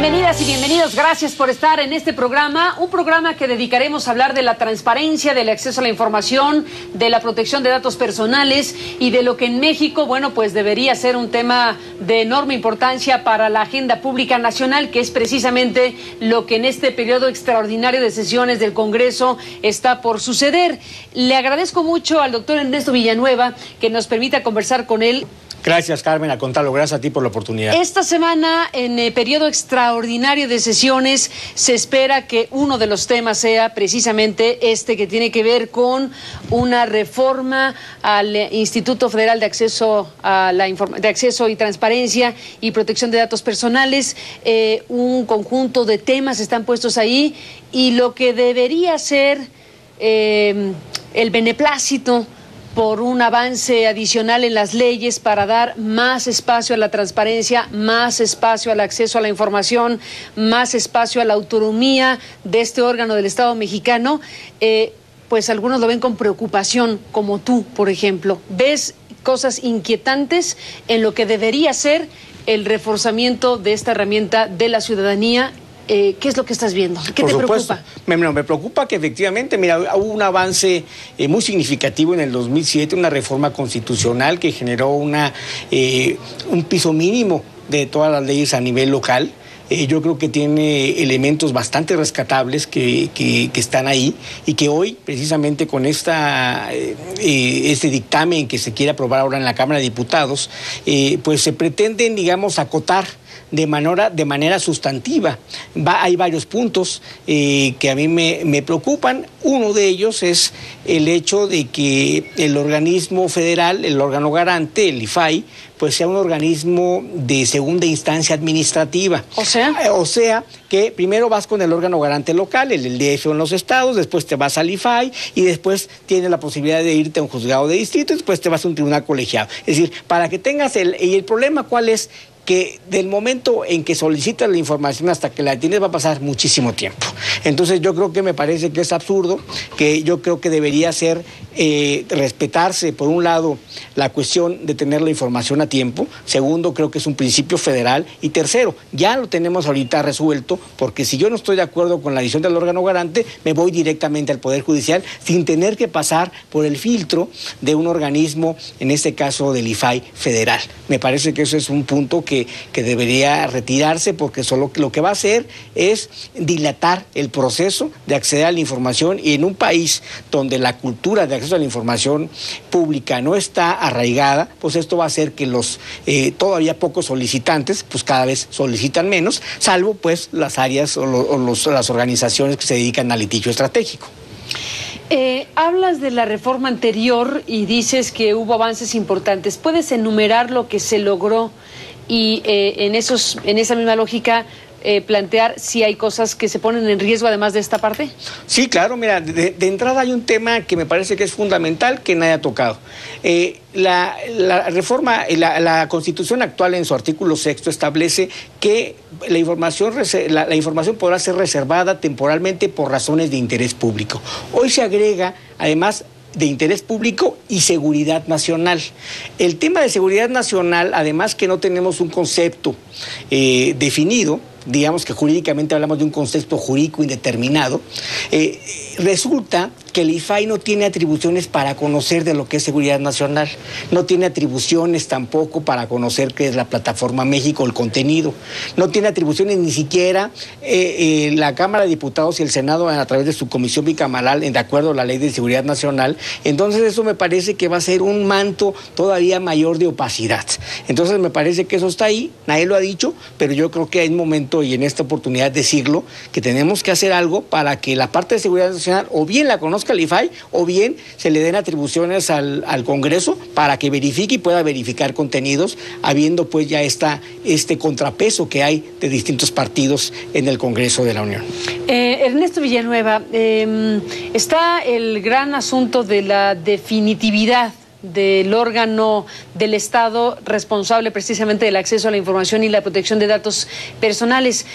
Bienvenidas y bienvenidos, gracias por estar en este programa, un programa que dedicaremos a hablar de la transparencia, del acceso a la información, de la protección de datos personales y de lo que en México, bueno, pues debería ser un tema de enorme importancia para la agenda pública nacional, que es precisamente lo que en este periodo extraordinario de sesiones del Congreso está por suceder. Le agradezco mucho al doctor Ernesto Villanueva que nos permita conversar con él. Gracias, Carmen, a contarlo. Gracias a ti por la oportunidad. Esta semana, en el periodo extraordinario de sesiones, se espera que uno de los temas sea precisamente este, que tiene que ver con una reforma al Instituto Federal de Acceso a de Acceso y Transparencia y Protección de Datos Personales. Un conjunto de temas están puestos ahí y lo que debería ser el beneplácito por un avance adicional en las leyes para dar más espacio a la transparencia, más espacio al acceso a la información, más espacio a la autonomía de este órgano del Estado mexicano, pues algunos lo ven con preocupación, como tú, por ejemplo. ¿Ves cosas inquietantes en lo que debería ser el reforzamiento de esta herramienta de la ciudadanía? ¿Qué es lo que estás viendo? ¿Qué te preocupa? Me preocupa que efectivamente, mira, hubo un avance muy significativo en el 2007, una reforma constitucional que generó un piso mínimo de todas las leyes a nivel local. Yo creo que tiene elementos bastante rescatables que están ahí y que hoy, precisamente con este dictamen que se quiere aprobar ahora en la Cámara de Diputados, pues se pretenden, digamos, acotar de manera sustantiva. Hay varios puntos que a mí me preocupan. Uno de ellos es el hecho de que el organismo federal, el órgano garante, el IFAI, pues sea un organismo de segunda instancia administrativa. O sea, que primero vas con el órgano garante local, el DF en los estados, después te vas al IFAI y después tienes la posibilidad de irte a un juzgado de distrito y después te vas a un tribunal colegiado. Es decir, para que tengas y el problema, ¿cuál es? Que del momento en que solicitas la información hasta que la tienes va a pasar muchísimo tiempo. Entonces yo creo que me parece que es absurdo, que yo creo que debería ser respetarse, por un lado, la cuestión de tener la información a tiempo. Segundo, creo que es un principio federal. Y tercero, ya lo tenemos ahorita resuelto, porque si yo no estoy de acuerdo con la decisión del órgano garante, me voy directamente al Poder Judicial sin tener que pasar por el filtro de un organismo, en este caso del IFAI federal. Me parece que eso es un punto que debería retirarse, porque solo lo que va a hacer es dilatar el proceso de acceder a la información, y en un país donde la cultura de acceso a la información pública no está arraigada, pues esto va a hacer que los todavía pocos solicitantes pues cada vez solicitan menos, salvo pues las áreas las organizaciones que se dedican al litigio estratégico. Hablas de la reforma anterior y dices que hubo avances importantes. ¿Puedes enumerar lo que se logró y en esa misma lógica plantear si hay cosas que se ponen en riesgo además de esta parte? Sí, claro, mira, de entrada hay un tema que me parece que es fundamental, que nadie ha tocado. La reforma, la Constitución actual en su artículo 6 establece que la información podrá ser reservada temporalmente por razones de interés público. Hoy se agrega, además, de interés público y seguridad nacional. El tema de seguridad nacional, además que no tenemos un concepto definido, digamos que jurídicamente hablamos de un concepto jurídico indeterminado, resulta que el IFAI no tiene atribuciones para conocer de lo que es seguridad nacional, no tiene atribuciones tampoco para conocer qué es la Plataforma México, el contenido, no tiene atribuciones ni siquiera la Cámara de Diputados y el Senado a través de su comisión bicameral, de acuerdo a la Ley de Seguridad Nacional. Entonces eso me parece que va a ser un manto todavía mayor de opacidad. Entonces me parece que eso está ahí, nadie lo ha dicho, pero yo creo que hay un momento, y en esta oportunidad decirlo, que tenemos que hacer algo para que la parte de seguridad nacional o bien la conozca el IFAI o bien se le den atribuciones al Congreso para que verifique y pueda verificar contenidos, habiendo pues ya este contrapeso que hay de distintos partidos en el Congreso de la Unión. Ernesto Villanueva, está el gran asunto de la definitividad del órgano del Estado responsable precisamente del acceso a la información y la protección de datos personales.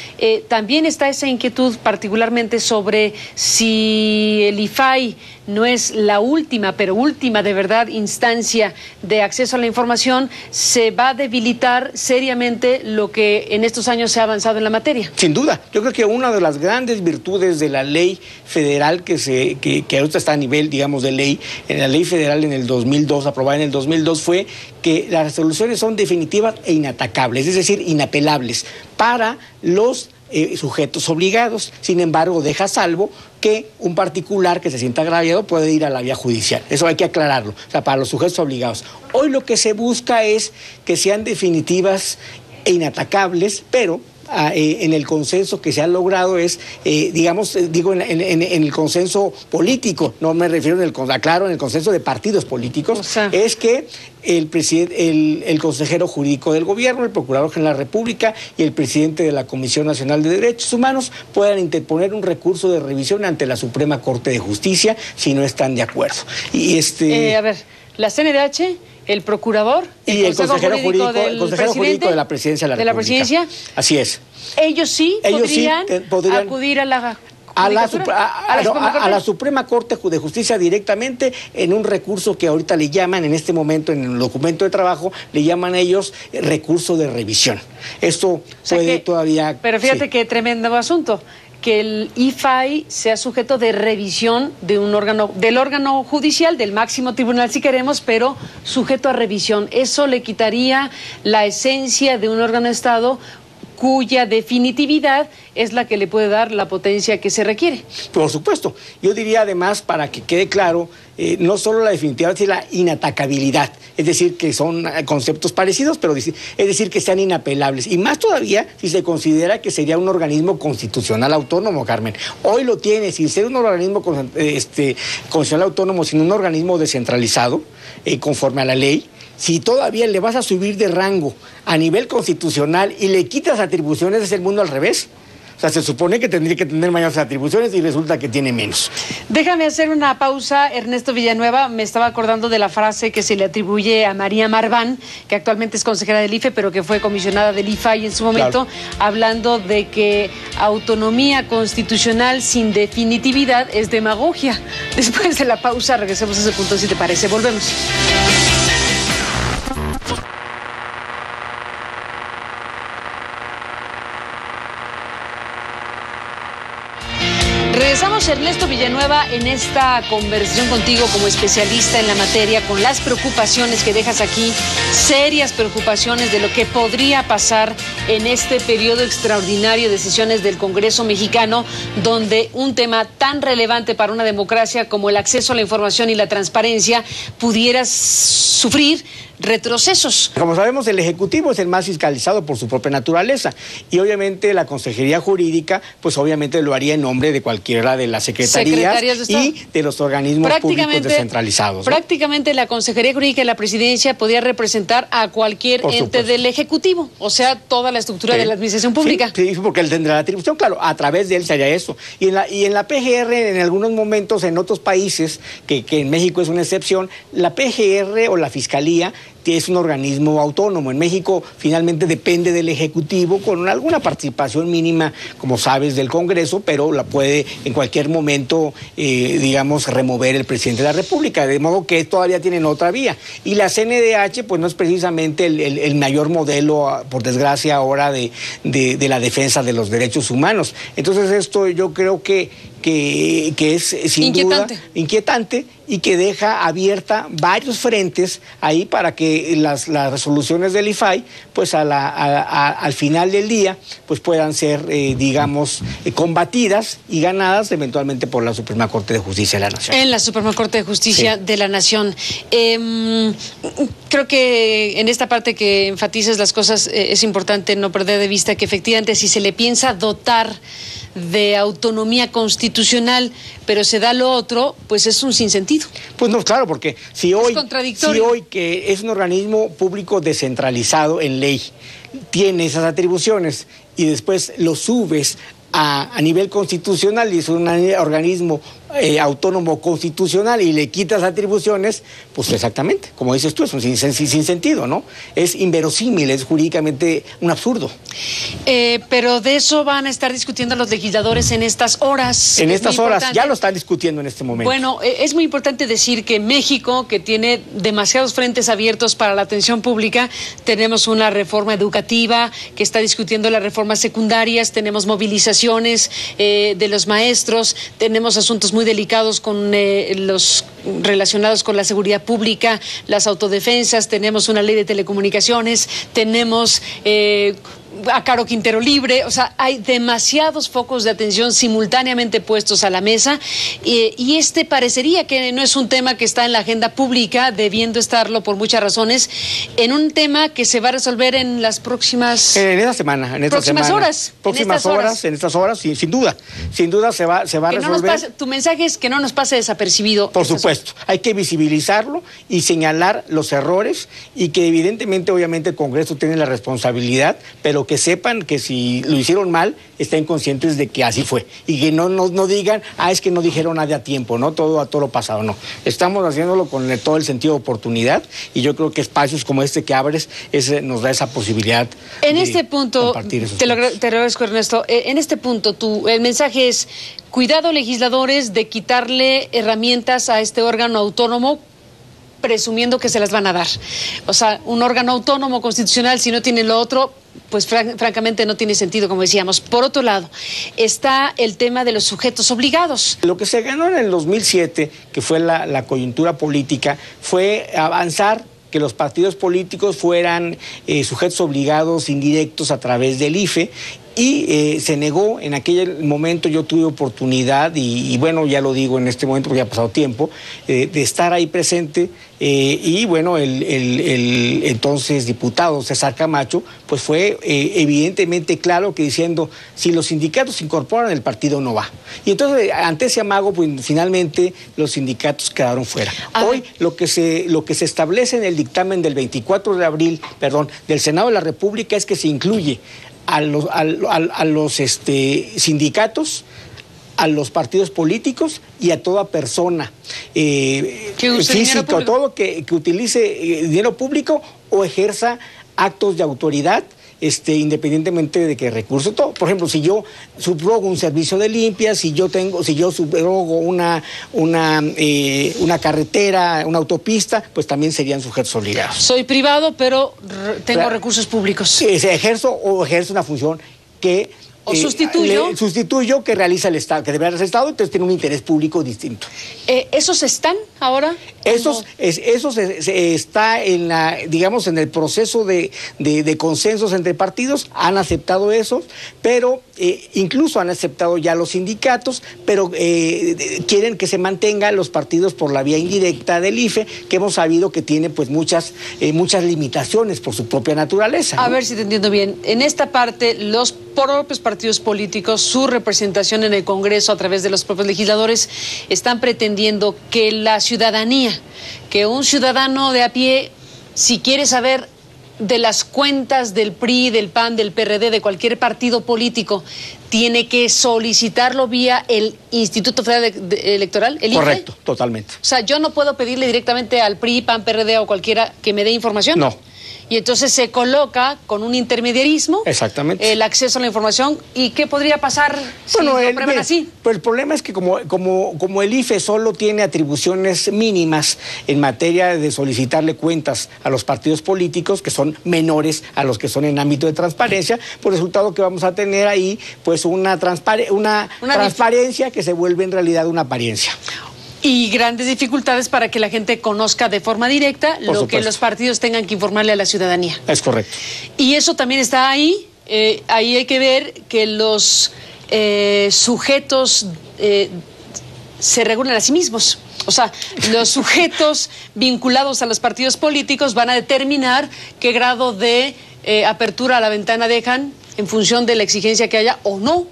También está esa inquietud particularmente sobre si el IFAI no es la última, pero última de verdad instancia de acceso a la información, se va a debilitar seriamente lo que en estos años se ha avanzado en la materia. Sin duda, yo creo que una de las grandes virtudes de la ley federal que ahorita está a nivel, digamos, de ley, en la ley federal en el 2002, aprobada en el 2002, fue que las resoluciones son definitivas e inatacables, es decir, inapelables para los sujetos obligados. Sin embargo, deja salvo que un particular que se sienta agraviado puede ir a la vía judicial. Eso hay que aclararlo, o sea, para los sujetos obligados. Hoy lo que se busca es que sean definitivas e inatacables, pero en el consenso que se ha logrado es, digo, en el consenso político, no me refiero aclaro, en el consenso de partidos políticos, o sea, es que el consejero jurídico del gobierno, el procurador general de la República y el presidente de la Comisión Nacional de Derechos Humanos puedan interponer un recurso de revisión ante la Suprema Corte de Justicia si no están de acuerdo. Y a ver, la CNDH, el procurador y el consejero jurídico de la Presidencia de la República. Así es. Ellos sí podrían acudir a la Suprema Corte de Justicia directamente en un recurso que ahorita le llaman, en este momento, en el documento de trabajo, le llaman a ellos recurso de revisión. Esto puede todavía... Pero fíjate qué tremendo asunto, que el IFAI sea sujeto de revisión de un órgano, del órgano judicial, del máximo tribunal si queremos, pero sujeto a revisión. Eso le quitaría la esencia de un órgano de Estado cuya definitividad es la que le puede dar la potencia que se requiere. Por supuesto. Yo diría además, para que quede claro, no solo la definitividad, sino la inatacabilidad. Es decir, que son conceptos parecidos, pero es decir, que sean inapelables. Y más todavía si se considera que sería un organismo constitucional autónomo, Carmen. Hoy lo tiene, sin ser un organismo constitucional autónomo, sino un organismo descentralizado, conforme a la ley. Si todavía le vas a subir de rango a nivel constitucional y le quitas atribuciones, es el mundo al revés. O sea, se supone que tendría que tener mayores atribuciones y resulta que tiene menos. Déjame hacer una pausa, Ernesto Villanueva. Me estaba acordando de la frase que se le atribuye a María Marván, que actualmente es consejera del IFE, pero que fue comisionada del IFAI en su momento, hablando de que autonomía constitucional sin definitividad es demagogia. Después de la pausa, regresemos a ese punto, si te parece. Volvemos. Regresamos, Ernesto Villanueva, en esta conversación contigo como especialista en la materia, con las preocupaciones que dejas aquí, serias preocupaciones de lo que podría pasar en este periodo extraordinario de sesiones del Congreso mexicano, donde un tema tan relevante para una democracia como el acceso a la información y la transparencia pudiera sufrir retrocesos. Como sabemos, el Ejecutivo es el más fiscalizado por su propia naturaleza y la Consejería Jurídica, pues obviamente lo haría en nombre de cualquiera de las secretarías y de los organismos públicos descentralizados, ¿no? Prácticamente la Consejería Jurídica de la Presidencia podría representar a cualquier ente del Ejecutivo, o sea, toda la estructura de la administración pública. Sí, porque él tendrá la atribución, claro, a través de él se haría eso. Y en la PGR, en algunos momentos, en otros países, que en México es una excepción, la PGR o la Fiscalía es un organismo autónomo. En México finalmente depende del Ejecutivo con alguna participación mínima, como sabes, del Congreso, pero la puede en cualquier momento, remover el presidente de la República, de modo que todavía tienen otra vía. Y la CNDH, pues no es precisamente el mayor modelo, por desgracia, ahora de la defensa de los derechos humanos. Entonces esto yo creo que es sin duda inquietante y que deja abierta varios frentes ahí para que las resoluciones del IFAI, pues al final del día, pues puedan ser, combatidas y ganadas eventualmente por la Suprema Corte de Justicia de la Nación. En la Suprema Corte de Justicia de la Nación. Creo que en esta parte que enfatizas las cosas es importante no perder de vista que efectivamente si se le piensa dotar de autonomía constitucional, pero se da lo otro, pues es un sinsentido. Pues no, claro, porque si hoy que es un organismo público descentralizado en ley, tiene esas atribuciones y después lo subes a nivel constitucional y es un organismo autónomo constitucional y le quitas atribuciones, pues exactamente, como dices tú, es un sin sentido, ¿no? Es inverosímil, es jurídicamente un absurdo. Pero de eso van a estar discutiendo los legisladores en estas horas. En estas horas, ya lo están discutiendo en este momento. Bueno, es muy importante decir que México, que tiene demasiados frentes abiertos para la atención pública, tenemos una reforma educativa que está discutiendo las reformas secundarias, tenemos movilizaciones de los maestros, tenemos asuntos muy delicados con los relacionados con la seguridad pública, las autodefensas, tenemos una ley de telecomunicaciones, tenemos a Caro Quintero libre, o sea, hay demasiados focos de atención simultáneamente puestos a la mesa y este parecería que no es un tema que está en la agenda pública, debiendo estarlo por muchas razones, en un tema que se va a resolver en las próximas... En esta semana, en estas horas. En estas horas, sin duda se va a resolver. Tu mensaje es que no nos pase desapercibido. Por supuesto, hay que visibilizarlo y señalar los errores y que evidentemente, obviamente, el Congreso tiene la responsabilidad, pero que sepan que si lo hicieron mal, estén conscientes de que así fue. Y que no digan, es que no dijeron nada a tiempo, ¿no? Todo a todo lo pasado, no. Estamos haciéndolo con todo el sentido de oportunidad y yo creo que espacios como este que abres nos da esa posibilidad. En este punto, te lo agradezco, Ernesto, en este punto el mensaje es, cuidado legisladores de quitarle herramientas a este órgano autónomo presumiendo que se las van a dar. O sea, un órgano autónomo constitucional, si no tiene lo otro, pues francamente no tiene sentido, como decíamos. Por otro lado, está el tema de los sujetos obligados. Lo que se ganó en el 2007, que fue la coyuntura política, fue avanzar que los partidos políticos fueran sujetos obligados indirectos a través del IFE. Y se negó, en aquel momento yo tuve oportunidad, y bueno, ya lo digo en este momento porque ya ha pasado tiempo, de estar ahí presente, y bueno, el entonces diputado César Camacho, pues fue evidentemente claro que diciendo, si los sindicatos se incorporan, el partido no va. Y entonces, ante ese amago, pues finalmente los sindicatos quedaron fuera. Hoy lo que se establece en el dictamen del 24 de abril, del Senado de la República, es que se incluye a los sindicatos, a los partidos políticos y a toda persona física o todo que utilice dinero público o ejerza actos de autoridad, independientemente de qué recurso. Todo. Por ejemplo, si yo subrogo un servicio de limpia, si yo subrogo una carretera, una autopista, pues también serían sujetos obligados. Soy privado, pero tengo recursos públicos. Ejerzo una función que... sustituyo que realiza el Estado, que debe realizar el Estado, entonces tiene un interés público distinto. ¿Esos están ahora? Esos está en en el proceso de consensos entre partidos, han aceptado esos, pero incluso han aceptado ya los sindicatos, pero quieren que se mantengan los partidos por la vía indirecta del IFE, que hemos sabido que tiene pues muchas limitaciones por su propia naturaleza. A ver si te entiendo bien. En esta parte, los propios partidos políticos, su representación en el Congreso a través de los propios legisladores, están pretendiendo que la ciudadanía, que un ciudadano de a pie, si quiere saber de las cuentas del PRI, del PAN, del PRD, de cualquier partido político, tiene que solicitarlo vía el Instituto Federal Electoral, el IFE. Correcto, totalmente. O sea, yo no puedo pedirle directamente al PRI, PAN, PRD o cualquiera que me dé información. No. Y entonces se coloca con un intermediarismo. Exactamente. El acceso a la información. ¿Y qué podría pasar si lo prueban así? Pues el problema es que como el IFE solo tiene atribuciones mínimas en materia de solicitarle cuentas a los partidos políticos, que son menores a los que son en ámbito de transparencia, pues resultado que vamos a tener ahí pues una transparencia que se vuelve en realidad una apariencia. Y grandes dificultades para que la gente conozca de forma directa lo que los partidos tengan que informarle a la ciudadanía. Es correcto. Y eso también está ahí. Ahí hay que ver que los sujetos se regulan a sí mismos. O sea, los sujetos vinculados a los partidos políticos van a determinar qué grado de apertura a la ventana dejan en función de la exigencia que haya o no.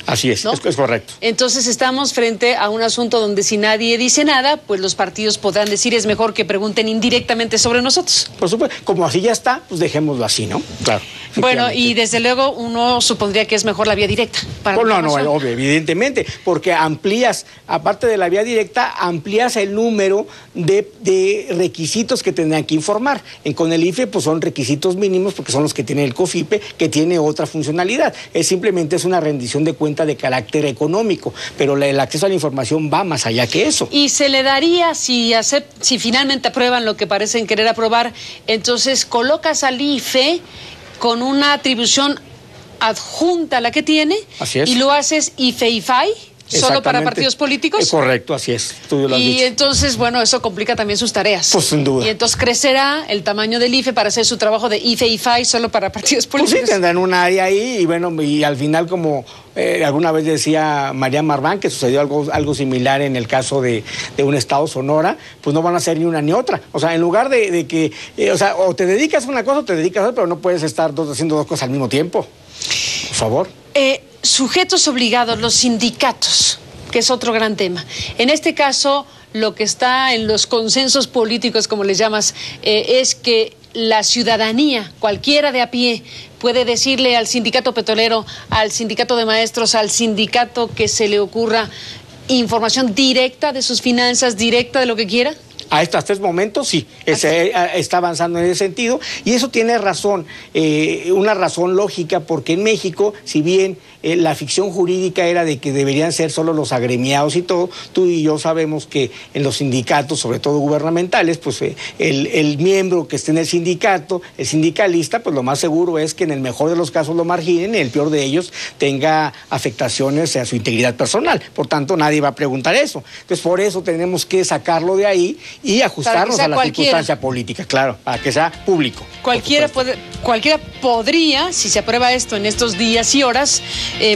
Así es, ¿no? es correcto. Entonces estamos frente a un asunto donde si nadie dice nada, pues los partidos podrán decir es mejor que pregunten indirectamente sobre nosotros. Por supuesto, como así ya está, pues dejémoslo así, ¿no? Claro. Bueno, y desde luego uno supondría que es mejor la vía directa. Pues no, obvio, evidentemente, porque amplías, aparte de la vía directa, amplías el número de requisitos que tendrán que informar. Con el IFE, pues son requisitos mínimos, porque son los que tiene el COFIPE, que tiene otra funcionalidad. Simplemente es una rendición de cuenta de carácter económico, pero el acceso a la información va más allá que eso. Y se le daría, si finalmente aprueban lo que parecen querer aprobar, entonces colocas al IFE con una atribución adjunta a la que tiene. Así es. Y lo haces IFE-IFAI. ¿Solo para partidos políticos? Correcto, así es. Tú lo has dicho. Entonces, bueno, eso complica también sus tareas. Pues sin duda. Y entonces crecerá el tamaño del IFE para hacer su trabajo de IFE-IFAI solo para partidos políticos. Pues sí, tendrán un área ahí y bueno, y al final como alguna vez decía María Marván, que sucedió algo similar en el caso de un estado Sonora, pues no van a ser ni una ni otra. O sea, en lugar de que, o te dedicas a una cosa o te dedicas a otra, pero no puedes estar haciendo dos cosas al mismo tiempo. Por favor. Sujetos obligados, los sindicatos, que es otro gran tema. En este caso, lo que está en los consensos políticos, como les llamas, es que la ciudadanía, cualquiera de a pie, puede decirle al sindicato petrolero, al sindicato de maestros, al sindicato que se le ocurra información directa de sus finanzas, directa de lo que quiera. Hasta estos momentos sí, está avanzando en ese sentido y eso tiene razón, una razón lógica, porque en México, si bien la ficción jurídica era de que deberían ser solo los agremiados y todo, tú y yo sabemos que en los sindicatos, sobre todo gubernamentales, pues el miembro que esté en el sindicato, el sindicalista, pues lo más seguro es que en el mejor de los casos lo marginen y en el peor de ellos tenga afectaciones a su integridad personal. Por tanto, nadie va a preguntar eso. Entonces, por eso tenemos que sacarlo de ahí y ajustarnos a la circunstancia política, claro, para que sea público. Cualquiera podría, si se aprueba esto en estos días y horas,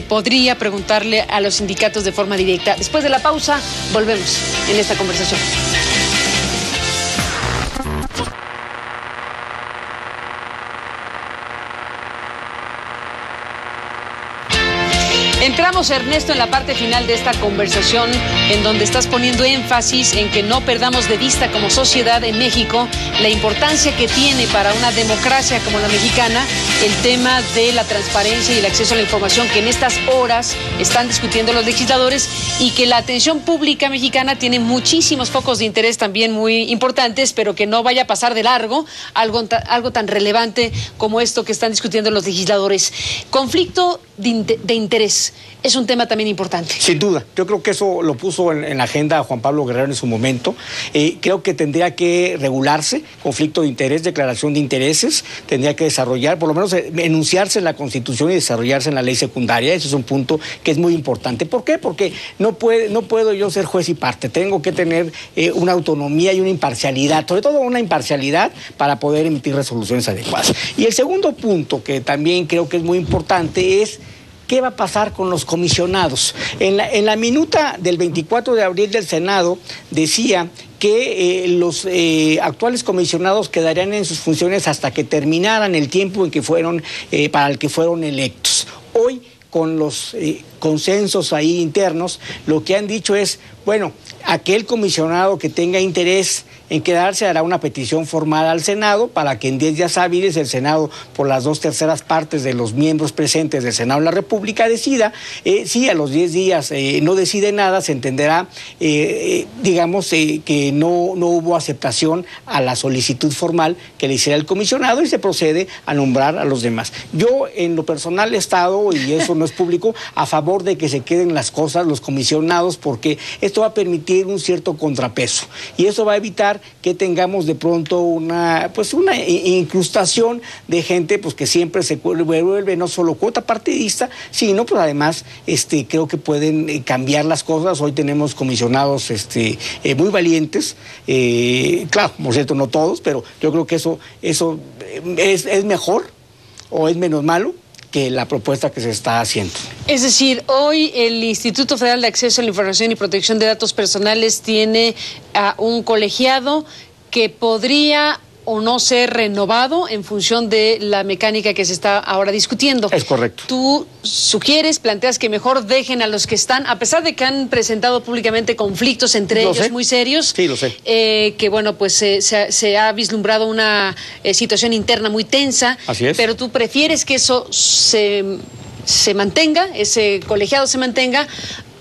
podría preguntarle a los sindicatos de forma directa. Después de la pausa, volvemos en esta conversación. Entramos, Ernesto, en la parte final de esta conversación, en donde estás poniendo énfasis en que no perdamos de vista como sociedad en México la importancia que tiene para una democracia como la mexicana el tema de la transparencia y el acceso a la información que en estas horas están discutiendo los legisladores, y que la atención pública mexicana tiene muchísimos focos de interés también muy importantes, pero que no vaya a pasar de largo algo tan relevante como esto que están discutiendo los legisladores. Conflicto de interés es un tema también importante. Sin duda, yo creo que eso lo puso en la agenda Juan Pablo Guerrero en su momento. Creo que tendría que regularse, conflicto de interés, declaración de intereses, tendría que desarrollar, por lo menos enunciarse en la Constitución y desarrollarse en la ley secundaria. Ese es un punto que es muy importante. ¿Por qué? Porque no puedo yo ser juez y parte, tengo que tener una autonomía y una imparcialidad, sobre todo una imparcialidad para poder emitir resoluciones adecuadas. Y el segundo punto, que también creo que es muy importante, es ¿qué va a pasar con los comisionados? En la minuta del 24 de abril del Senado decía que los actuales comisionados quedarían en sus funciones hasta que terminaran el tiempo en que para el que fueron electos. Hoy, con los consensos ahí internos, lo que han dicho es, bueno, aquel comisionado que tenga interés en quedarse hará una petición formal al Senado para que en 10 días hábiles el Senado, por las 2/3 partes de los miembros presentes del Senado de la República, decida. Si a los 10 días no decide nada, se entenderá, que no hubo aceptación a la solicitud formal que le hiciera el comisionado y se procede a nombrar a los demás. Yo, en lo personal, he estado, y eso no es público, a favor de que se queden las cosas, los comisionados, porque esto va a permitir un cierto contrapeso y eso va a evitar que tengamos de pronto una incrustación de gente que siempre se vuelve no solo cuota partidista, sino pues además creo que pueden cambiar las cosas. Hoy tenemos comisionados muy valientes, claro, por cierto, no todos, pero yo creo que eso es mejor o es menos malo que la propuesta que se está haciendo. Es decir, hoy el Instituto Federal de Acceso a la Información y Protección de Datos Personales tiene a un colegiado que podría o no ser renovado en función de la mecánica que se está ahora discutiendo. Es correcto. Tú sugieres, planteas que mejor dejen a los que están, a pesar de que han presentado públicamente conflictos entre ellos muy serios. Sí, lo sé. Que bueno, pues se ha vislumbrado una situación interna muy tensa. Así es. Pero tú prefieres que eso se mantenga, ese colegiado se mantenga,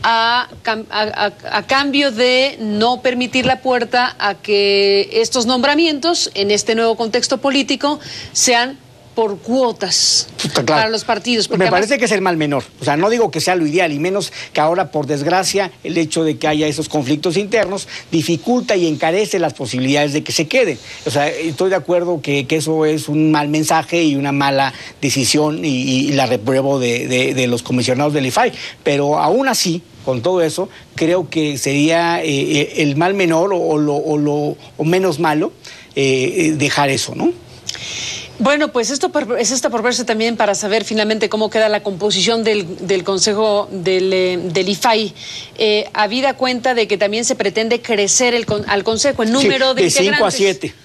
a cambio de no permitir la puerta a que estos nombramientos en este nuevo contexto político sean por cuotas para los partidos. Me parece que es el mal menor. O sea, no digo que sea lo ideal, y menos que ahora, por desgracia, el hecho de que haya esos conflictos internos dificulta y encarece las posibilidades de que se queden. O sea, estoy de acuerdo que eso es un mal mensaje y una mala decisión, y la repruebo de los comisionados del IFAI. Pero aún así, con todo eso, creo que sería el mal menor o menos malo dejar eso, ¿no? Bueno, pues esto está por verse también para saber finalmente cómo queda la composición del Consejo del IFAI, habida cuenta de que también se pretende crecer al Consejo en número de integrantes. 5 a 7.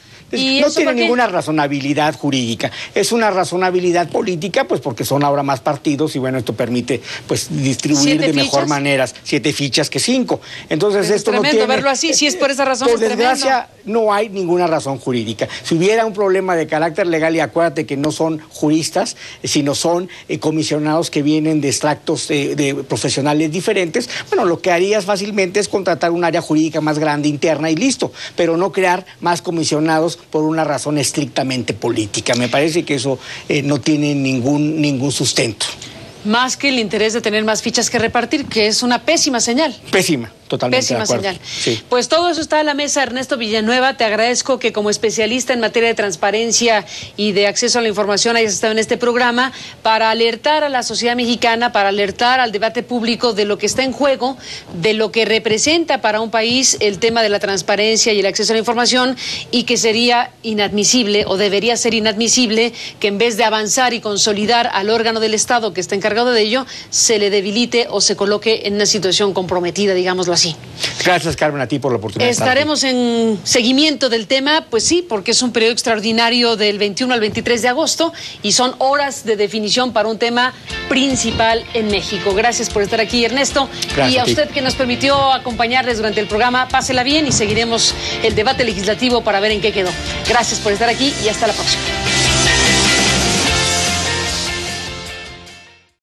No tiene ninguna razonabilidad jurídica, es una razonabilidad política, pues porque son ahora más partidos, y bueno, esto permite pues distribuir de mejor manera 7 fichas que 5. Entonces pues esto es tremendo no tiene, verlo así, si es por esa razón. Por desgracia, no hay ninguna razón jurídica. Si hubiera un problema de carácter legal, y acuérdate que no son juristas, sino son comisionados que vienen de extractos de profesionales diferentes, bueno, lo que harías fácilmente es contratar un área jurídica más grande, interna, y listo, pero no crear más comisionados por una razón estrictamente política. Me parece que eso no tiene ningún sustento. Más que el interés de tener más fichas que repartir, que es una pésima señal. Pésima. Totalmente pésima de acuerdo. señal. Sí. Pues todo eso está a la mesa. Ernesto Villanueva, te agradezco que como especialista en materia de transparencia y de acceso a la información hayas estado en este programa para alertar a la sociedad mexicana, para alertar al debate público de lo que está en juego, de lo que representa para un país el tema de la transparencia y el acceso a la información, y que sería inadmisible o debería ser inadmisible que en vez de avanzar y consolidar al órgano del Estado que está encargado de ello, se le debilite o se coloque en una situación comprometida, digámoslo así. Gracias, Carmen, a ti por la oportunidad. Estaremos en seguimiento del tema, pues sí, porque es un periodo extraordinario del 21 al 23 de agosto y son horas de definición para un tema principal en México. Gracias por estar aquí, Ernesto. Gracias y a usted que nos permitió acompañarles durante el programa, pásela bien y seguiremos el debate legislativo para ver en qué quedó. Gracias por estar aquí y hasta la próxima.